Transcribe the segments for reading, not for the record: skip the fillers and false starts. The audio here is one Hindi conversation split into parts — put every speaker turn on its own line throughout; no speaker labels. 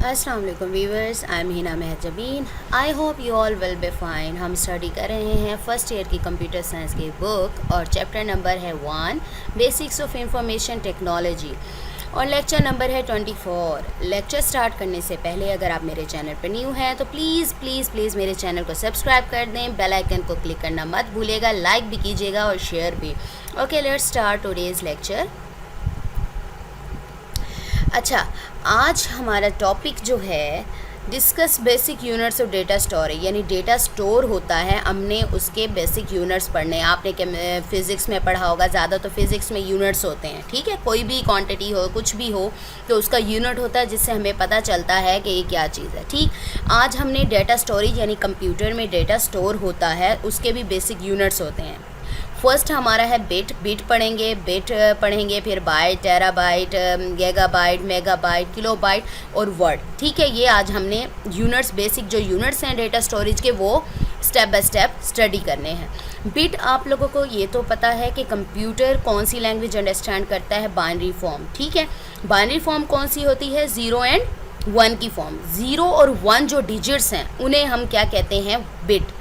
अस्सलाम वालेकुम viewers, I am Hina Mahjabeen. I hope you all will be fine. हम स्टडी कर रहे हैं फर्स्ट ईयर की कंप्यूटर साइंस की बुक और चैप्टर नंबर है 1 बेसिक्स ऑफ इंफॉर्मेशन टेक्नोलॉजी और लेक्चर नंबर है 24। लेक्चर स्टार्ट करने से पहले अगर आप मेरे चैनल पर न्यू हैं तो प्लीज़ प्लीज़ प्लीज़ मेरे चैनल को सब्सक्राइब कर दें, बेल आइकन को क्लिक करना मत भूलिएगा, लाइक भी कीजिएगा और शेयर भी। Okay, let's start today's lecture. अच्छा, आज हमारा टॉपिक जो है discuss basic units of data storage, यानी डेटा स्टोर होता है, हमने उसके बेसिक यूनिट्स पढ़ने। आपने फिज़िक्स में पढ़ा होगा, ज़्यादा तो फिज़िक्स में यूनिट्स होते हैं, ठीक है। कोई भी क्वांटिटी हो, कुछ भी हो, तो उसका यूनिट होता है जिससे हमें पता चलता है कि ये क्या चीज़ है, ठीक। आज हमने डेटा स्टोरेज यानी कंप्यूटर में डेटा स्टोर होता है, उसके भी बेसिक यूनिट्स होते हैं। फर्स्ट हमारा है बिट पढ़ेंगे, फिर byte, terabyte, gigabyte, megabyte, kilobyte और वर्ड, ठीक है। ये आज हमने यूनिट्स, बेसिक जो यूनिट्स हैं डेटा स्टोरेज के, वो स्टेप बाय स्टेप स्टडी करने हैं। बिट, आप लोगों को ये तो पता है कि कंप्यूटर कौन सी लैंग्वेज अंडरस्टैंड करता है, बाइनरी फॉर्म, ठीक है। बाइनरी फॉर्म कौन सी होती है, 0 एंड 1 की फॉर्म। 0 और 1 जो डिजिट्स हैं उन्हें हम क्या कहते हैं, बिट।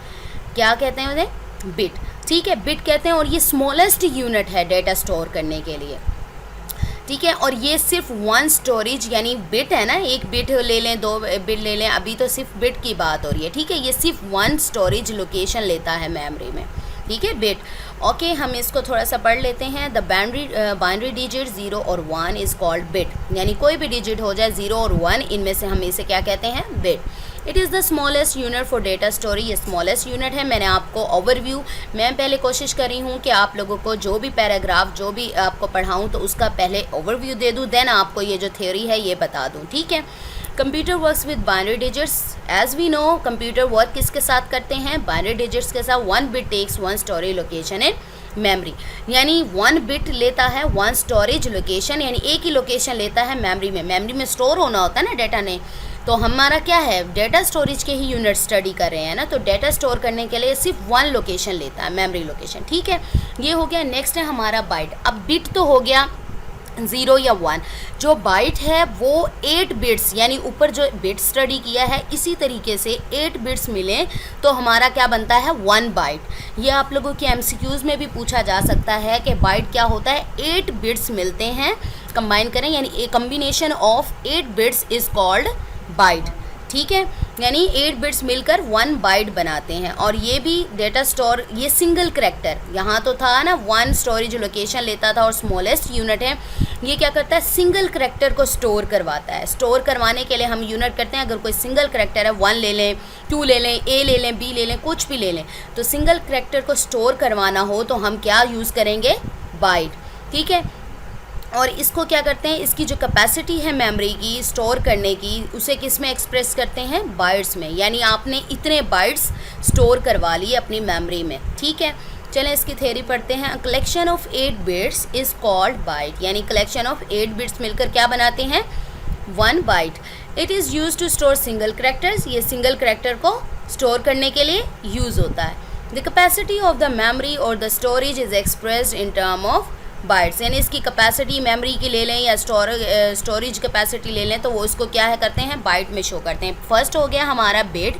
क्या कहते हैं उन्हें, बिट, ठीक है, बिट कहते हैं। और ये स्मॉलेस्ट यूनिट है डेटा स्टोर करने के लिए, ठीक है। और ये सिर्फ 1 स्टोरेज यानी बिट है ना, एक बिट ले लें, 2 बिट ले लें, अभी तो सिर्फ बिट की बात हो रही है, ठीक है। ये सिर्फ 1 स्टोरेज लोकेशन लेता है मेमोरी में, ठीक है, बिट। ओके, हम इसको थोड़ा सा पढ़ लेते हैं। द बाइनरी डिजिट 0 और 1 इज़ कॉल्ड बिट, यानी कोई भी डिजिट हो जाए 0 और 1, इनमें से हम इसे क्या कहते हैं, bit. It is the smallest unit for data storage, ये स्मॉलेस्ट यूनिट है। मैंने आपको ओवरव्यू, मैं पहले कोशिश कर रही हूँ कि आप लोगों को जो भी पैराग्राफ, जो भी आपको पढ़ाऊँ तो उसका पहले ओवरव्यू दे दूँ, देन आपको ये जो थ्योरी है ये बता दूँ, ठीक है। Computer works with binary digits. As we know, computer work किसके साथ करते हैं, बाइनरी डिजिट्स के साथ। 1 bit takes 1 storage location in memory, यानी 1 बिट लेता है 1 स्टोरेज लोकेशन, यानी एक ही लोकेशन लेता है मेमोरी में। मेमोरी में स्टोर होना होता है ना डेटा ने, तो हमारा क्या है, डेटा स्टोरेज के ही यूनिट स्टडी कर रहे हैं ना, तो डेटा स्टोर करने के लिए सिर्फ 1 लोकेशन लेता है, मेमोरी लोकेशन, ठीक है। ये हो गया। नेक्स्ट है हमारा बाइट। अब बिट तो हो गया 0 या 1, जो बाइट है वो 8 बिट्स, यानी ऊपर जो बिट स्टडी किया है इसी तरीके से 8 बिट्स मिले तो हमारा क्या बनता है, 1 बाइट। ये आप लोगों के MCQs में भी पूछा जा सकता है कि बाइट क्या होता है। 8 बिट्स मिलते हैं, कंबाइन करें, यानी a combination of 8 bits is called byte, ठीक है। यानी 8 बिट्स मिलकर 1 बाइट बनाते हैं। और ये भी डेटा स्टोर, ये सिंगल करैक्टर, यहाँ तो था ना 1 स्टोरेज लोकेशन लेता था और स्मॉलेस्ट यूनिट है, ये क्या करता है, सिंगल करैक्टर को स्टोर करवाता है। स्टोर करवाने के लिए हम यूनिट करते हैं, अगर कोई सिंगल करैक्टर है, 1 ले लें, 2 ले लें, A ले लें, B ले लें, कुछ भी ले लें, तो सिंगल करैक्टर को स्टोर करवाना हो तो हम क्या यूज़ करेंगे, बाइट, ठीक है। और इसको क्या करते हैं, इसकी जो कैपेसिटी है मेमोरी की स्टोर करने की, उसे किस में एक्सप्रेस करते हैं, बाइट्स में, यानी आपने इतने बाइट्स स्टोर करवा लिए अपनी मेमोरी में, ठीक है। चलें इसकी थ्योरी पढ़ते हैं। Collection of 8 bits is called byte, यानी कलेक्शन ऑफ 8 बिट्स मिलकर क्या बनाते हैं, 1 byte. It is use to store single characters, ये सिंगल करैक्टर को स्टोर करने के लिए यूज़ होता है। The capacity of the memory और the storage is expressed in term of bytes, यानी इसकी कैपेसिटी मेमोरी की ले लें या स्टोरेज कैपेसिटी ले लें तो वो इसको क्या है करते हैं, बाइट में शो करते हैं। फर्स्ट हो गया हमारा बिट,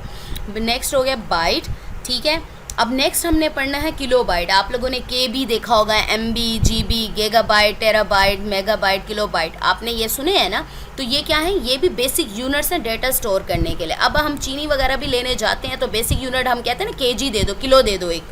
नेक्स्ट हो गया बाइट, ठीक है। अब नेक्स्ट हमने पढ़ना है किलोबाइट। आप लोगों ने KB देखा होगा, MB, GB, gigabyte, terabyte, megabyte, kilobyte, आपने ये सुने हैं ना। तो ये क्या है, ये भी बेसिक यूनिट्स हैं डेटा स्टोर करने के लिए। अब हम चीनी वगैरह भी लेने जाते हैं तो बेसिक यूनिट हम कहते हैं ना, KG दे दो, किलो दे दो, एक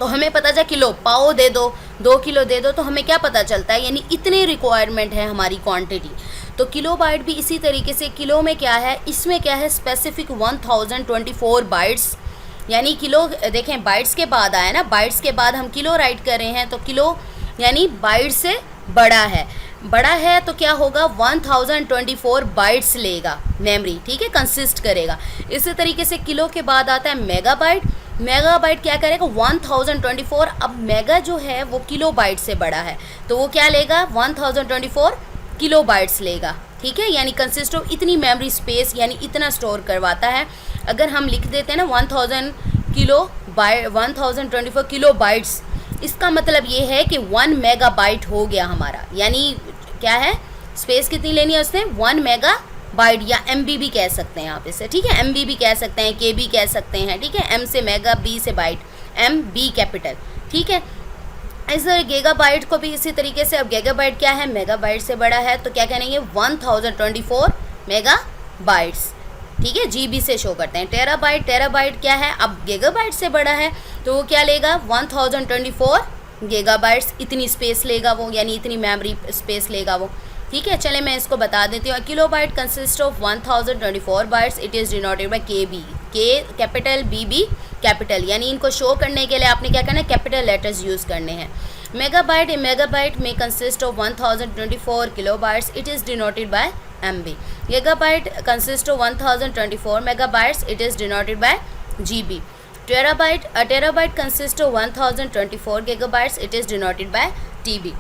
तो हमें पता चला, किलो, पाओ दे दो, 2 किलो दे दो, तो हमें क्या पता चलता है, यानी इतने रिक्वायरमेंट है हमारी क्वांटिटी। तो किलोबाइट भी इसी तरीके से, किलो में क्या है, इसमें क्या है, स्पेसिफिक 1024 बाइट्स, यानी किलो, देखें बाइट्स के बाद आया ना, बाइट्स के बाद हम किलो राइट कर रहे हैं, तो किलो यानी बाइट से बड़ा है तो क्या होगा, 1024 बाइट्स लेगा मेमोरी, ठीक है, कंसिस्ट करेगा। इसी तरीके से किलो के बाद आता है मेगाबाइट। मेगाबाइट क्या करेगा, 1024। अब मेगा जो है वो किलो बाइट से बड़ा है, तो वो क्या लेगा, 1024 किलो बाइट्स लेगा, ठीक है, यानी कंसिस्ट ऑफ इतनी मेमोरी स्पेस, यानी इतना स्टोर करवाता है। अगर हम लिख देते हैं ना 1024 किलो बाइट्स, इसका मतलब ये है कि 1 मेगाबाइट हो गया हमारा, यानी क्या है, स्पेस कितनी लेनी है उसने, 1 मेगा बाइट या MB भी कह सकते हैं आप इसे, ठीक है, MB भी कह सकते हैं, KB कह सकते हैं, ठीक है, M से मेगा, B से बाइट, MB कैपिटल, ठीक है। इस गीगाबाइट को भी इसी तरीके से, अब गीगाबाइट क्या है, मेगाबाइट से बड़ा है, तो क्या कहेंगे 1024 मेगाबाइट्स, ठीक है, GB से शो करते हैं। टेराबाइट, टेराबाइट क्या है, अब गीगाबाइट से बड़ा है तो वो क्या लेगा 1024 गीगाबाइट्स, इतनी स्पेस लेगा वो, यानी इतनी मेमोरी स्पेस लेगा वो, ठीक है। चले मैं इसको बता देती हूँ। Kilobyte consist of 1024 bytes, it is denoted by KB, K capital, BB capital, यानी इनको शो करने के लिए आपने क्या करना है, कैपिटल लेटर्स यूज़ करने हैं। मेगाबाइट, ए मेगाबाइट में consist of 1024 kilobytes, it is denoted by MB। Gigabyte consist of 1024 megabytes, it is denoted by GB। Terabyte, a terabyte consist of 1024 gigabytes, it is denoted by TB।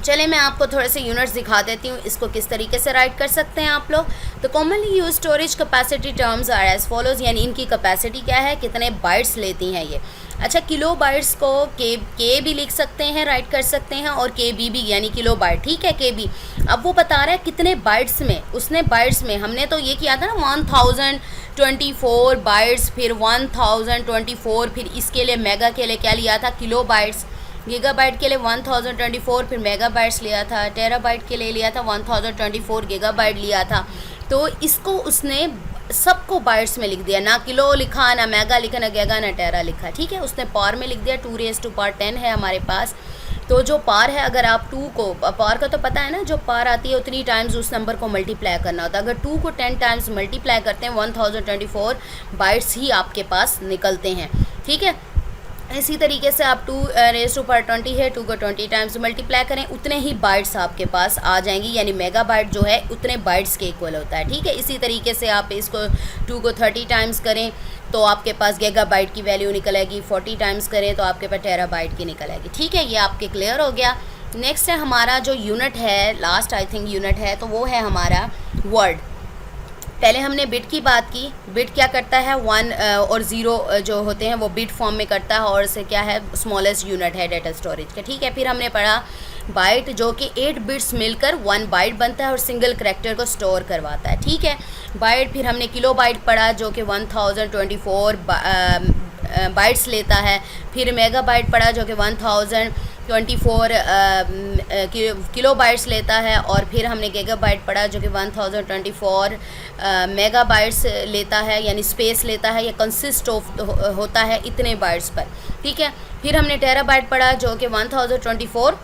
चले मैं आपको थोड़े से यूनिट्स दिखा देती हूँ, इसको किस तरीके से राइट कर सकते हैं आप लोग। तो commonly use storage capacity terms are as follows, यानी इनकी कैपेसिटी क्या है, कितने बाइट्स लेती हैं ये। अच्छा, किलो बाइट्स को के भी लिख सकते हैं, राइट कर सकते हैं, और KB भी, यानी किलो बाइट, ठीक है, KB। अब वो बता रहा है कितने बाइट्स में, उसने बाइट्स में, हमने तो ये किया था ना 1024 बाइट्स, फिर 1024, फिर इसके लिए मेगा के लिए क्या लिया था, किलो बाइट्स, गीगाबाइट के लिए 1024, फिर मेगाबाइट्स लिया था, टेराबाइट के लिए लिया था 1024 गीगाबाइट लिया था। तो इसको उसने सबको बाइट्स में लिख दिया, ना किलो लिखा, ना मेगा लिखा, ना गीगा, ना टेरा लिखा, ठीक है, उसने पार में लिख दिया। 2⁻10 है हमारे पास, तो जो पार है, अगर आप 2 को, पार का तो पता है ना, जो पार आती है उतनी टाइम्स उस नंबर को मल्टीप्लाई करना होता है। अगर 2 को 10 टाइम्स मल्टीप्लाई करते हैं 1024 बाइट्स ही आपके पास निकलते हैं, ठीक है। इसी तरीके से आप 2⁻20 है, 2 को 20 टाइम्स मल्टीप्लाई करें, उतने ही बाइट्स आपके पास आ जाएंगी, यानी मेगाबाइट जो है उतने बाइट्स के इक्वल होता है, ठीक है। इसी तरीके से आप इसको 2 को 30 टाइम्स करें तो आपके पास गीगाबाइट की वैल्यू निकल आएगी, 40 टाइम्स करें तो आपके पास टेराबाइट की निकल आएगी, ठीक है। ये आपके क्लियर हो गया। नेक्स्ट है हमारा जो यूनिट है, लास्ट आई थिंक यूनिट है, तो वो है हमारा वर्ड। पहले हमने बिट की बात की, बिट क्या करता है, 1 और 0 जो होते हैं वो बिट फॉर्म में करता है, और से क्या है, स्मॉलेस्ट यूनिट है डेटा स्टोरेज का, ठीक है। फिर हमने पढ़ा बाइट, जो कि 8 बिट्स मिलकर 1 बाइट बनता है और सिंगल करैक्टर को स्टोर करवाता है, ठीक है, बाइट। फिर हमने किलो बाइट पढ़ा, जो कि 1024 बाइट्स लेता है। फिर मेगा बाइट पढ़ा, जो कि 1024 किलो बाइट्स लेता है। और फिर हमने गीगा बाइट पढ़ा, जो कि 1024 मेगा बाइट्स लेता है, यानी स्पेस लेता है, या कंसिस्ट ऑफ होता है इतने बाइट्स पर, ठीक है। फिर हमने टेरा बाइट पढ़ा, जो कि 1024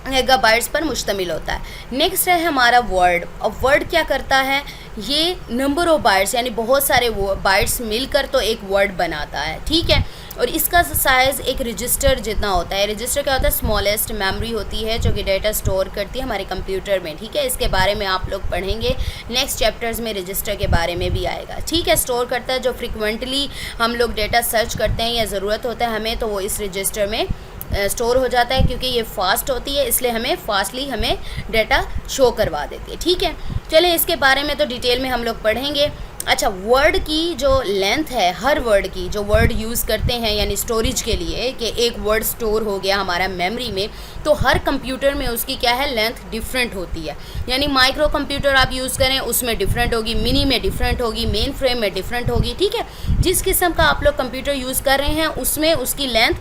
मेगाबाइट्स पर मुश्तमिल होता है। नेक्स्ट है हमारा वर्ड। अब वर्ड क्या करता है, ये नंबर ऑफ बाइट्स, यानी बहुत सारे बाइट्स मिलकर तो एक वर्ड बनाता है, ठीक है। और इसका साइज़ एक रजिस्टर जितना होता है। रजिस्टर क्या होता है, स्मॉलेस्ट मेमोरी होती है जो कि डेटा स्टोर करती है हमारे कंप्यूटर में, ठीक है। इसके बारे में आप लोग पढ़ेंगे नेक्स्ट चैप्टर्स में, रजिस्टर के बारे में भी आएगा, ठीक है। स्टोर करता है, जो फ्रिक्वेंटली हम लोग डेटा सर्च करते हैं या ज़रूरत होता है हमें, तो वो इस रजिस्टर में स्टोर हो जाता है, क्योंकि ये फास्ट होती है, इसलिए हमें फास्टली हमें डाटा शो करवा देती है, ठीक है। चलें इसके बारे में तो डिटेल में हम लोग पढ़ेंगे। अच्छा, वर्ड की जो लेंथ है, हर वर्ड की, जो वर्ड यूज़ करते हैं यानी स्टोरेज के लिए, कि एक वर्ड स्टोर हो गया हमारा मेमोरी में, तो हर कंप्यूटर में उसकी क्या है, लेंथ डिफरेंट होती है। यानी माइक्रो कंप्यूटर आप यूज़ करें उसमें डिफरेंट होगी, मिनी में डिफरेंट होगी, मेन फ्रेम में डिफरेंट होगी, ठीक है। जिस किस्म का आप लोग कंप्यूटर यूज़ कर रहे हैं उसमें उसकी लेंथ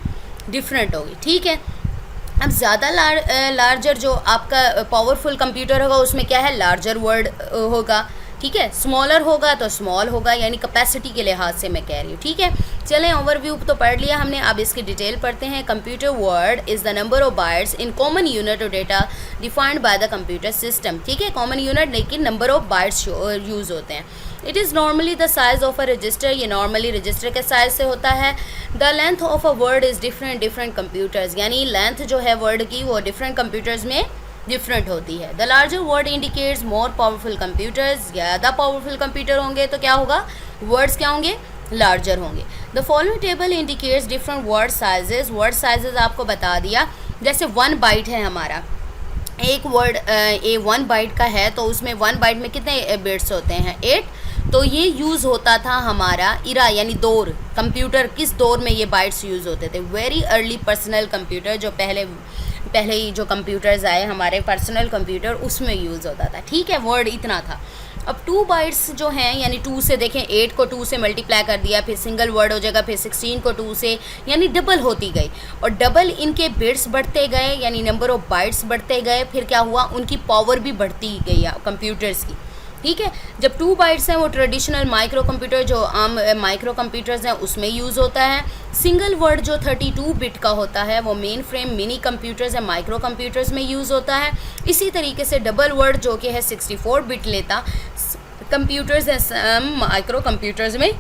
डिफरेंट होगी, ठीक है। अब ज़्यादा लार्जर जो आपका पावरफुल कंप्यूटर होगा उसमें क्या है, लार्जर वर्ड होगा, ठीक है। स्मॉलर होगा तो स्मॉल होगा, यानी कैपेसिटी के लिहाज से मैं कह रही हूँ, ठीक है। चलें ओवरव्यू तो पढ़ लिया हमने, अब इसकी डिटेल पढ़ते हैं। Computer word is the number of bytes in common unit of data defined by the computer system, ठीक है। कॉमन यूनिट लेकिन नंबर ऑफ बाइट्स यूज़ होते हैं। It is normally the size of a resistor, ये नॉर्मली रजिस्टर के साइज से होता है। The length of a word is different computers, यानी लेंथ जो है वर्ड की वो डिफरेंट कंप्यूटर्स में डिफरेंट होती है। The larger word indicates more powerful computers, ज़्यादा पावरफुल कंप्यूटर होंगे तो क्या होगा, वर्ड्स क्या होंगे, लार्जर होंगे। The following table indicates different word sizes, word sizes आपको बता दिया। जैसे 1 बाइट है हमारा, एक वर्ड 1 बाइट का है, तो उसमें 1 बाइट में कितने बिट्स होते हैं, 8। तो ये यूज़ होता था हमारा इरा, यानी दौर, कंप्यूटर किस दौर में ये बाइट्स यूज़ होते थे, वेरी अर्ली पर्सनल कंप्यूटर, जो पहले ही जो कंप्यूटर्स आए हमारे पर्सनल कंप्यूटर, उसमें यूज़ होता था, ठीक है। वर्ड इतना था। अब 2 बाइट्स जो हैं यानी 2 से देखें 8 को 2 से मल्टीप्लाई कर दिया, फिर सिंगल वर्ड हो जाएगा, फिर 16 को 2 से, यानी डबल होती गई और डबल इनके बिट्स बढ़ते गए यानी नंबर ऑफ बाइट्स बढ़ते गए। फिर क्या हुआ, उनकी पावर भी बढ़ती गई कंप्यूटर्स की। ठीक है, जब 2 बाइट्स हैं वो ट्रेडिशनल माइक्रो कंप्यूटर जो आम माइक्रो कंप्यूटर्स हैं उसमें यूज़ होता है। सिंगल वर्ड जो 32 बिट का होता है वो मेन फ्रेम मिनी कंप्यूटर्स हैं माइक्रो कंप्यूटर्स में यूज़ होता है। इसी तरीके से डबल वर्ड जो कि है 64 बिट लेता कंप्यूटर्स हैं माइक्रो कंप्यूटर्स में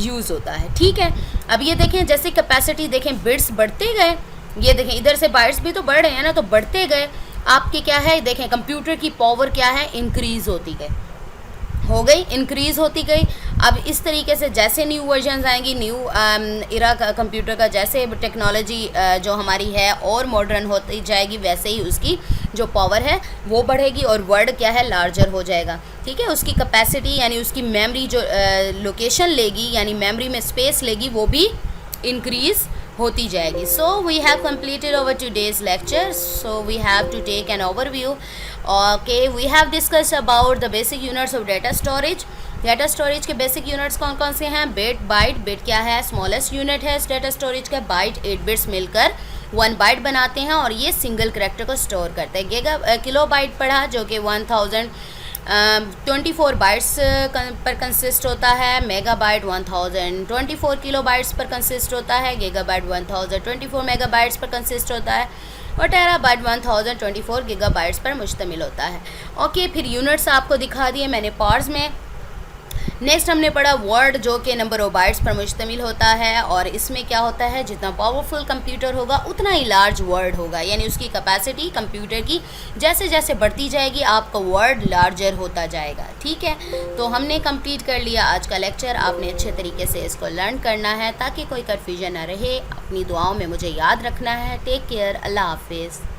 यूज़ होता है। ठीक है, अब ये देखें जैसे कैपेसिटी देखें बिट्स बढ़ते गए, ये देखें इधर से बाइट्स भी तो बढ़ रहे हैं ना, तो बढ़ते गए आपके क्या है, देखें कंप्यूटर की पावर क्या है, इंक्रीज़ होती गई, हो गई इंक्रीज़ होती गई। अब इस तरीके से जैसे न्यू वर्जन्स आएंगी, न्यू इरा कंप्यूटर का जैसे टेक्नोलॉजी जो हमारी है और मॉडर्न होती जाएगी, वैसे ही उसकी जो पावर है वो बढ़ेगी और वर्ड क्या है लार्जर हो जाएगा। ठीक है, उसकी कैपेसिटी यानी उसकी मेमोरी जो लोकेशन लेगी यानी मेमोरी में स्पेस लेगी वो भी इंक्रीज़ होती जाएगी। So we have completed our today's lecture, so we have to take an overview. Okay, we have discussed about the basic units of data storage. Data storage के बेसिक यूनिट्स कौन कौन से हैं, बिट, बाइट, बिट क्या है स्मॉलेस्ट यूनिट है डाटा स्टोरेज का, बाइट 8 बिट्स मिलकर 1 बाइट बनाते हैं और ये सिंगल करैक्टर को स्टोर करते हैं। किलो बाइट पढ़ा जो कि 1024 बाइट्स पर कंसिस्ट होता है, मेगाबाइट 1024 किलो बाइट्स पर कंसिस्ट होता है, गीगाबाइट 1024 मेगाबाइट्स पर कंसिस्ट होता है और टेराबाइट 1024 गीगाबाइट्स पर मुश्तमिल होता है। ओके, फिर यूनिट्स आपको दिखा दिए मैंने पार्ट्स में। नेक्स्ट हमने पढ़ा वर्ड जो कि नंबर ऑफ बाइट्स पर मुश्तमिल होता है और इसमें क्या होता है जितना पावरफुल कंप्यूटर होगा उतना ही लार्ज वर्ड होगा, यानी उसकी कैपेसिटी कंप्यूटर की जैसे जैसे बढ़ती जाएगी आपका वर्ड लार्जर होता जाएगा। ठीक है, तो हमने कंप्लीट कर लिया आज का लेक्चर। आपने अच्छे तरीके से इसको लर्न करना है ताकि कोई कन्फ्यूजन ना रहे। अपनी दुआओं में मुझे याद रखना है। टेक केयर, अल्लाह हाफिज़।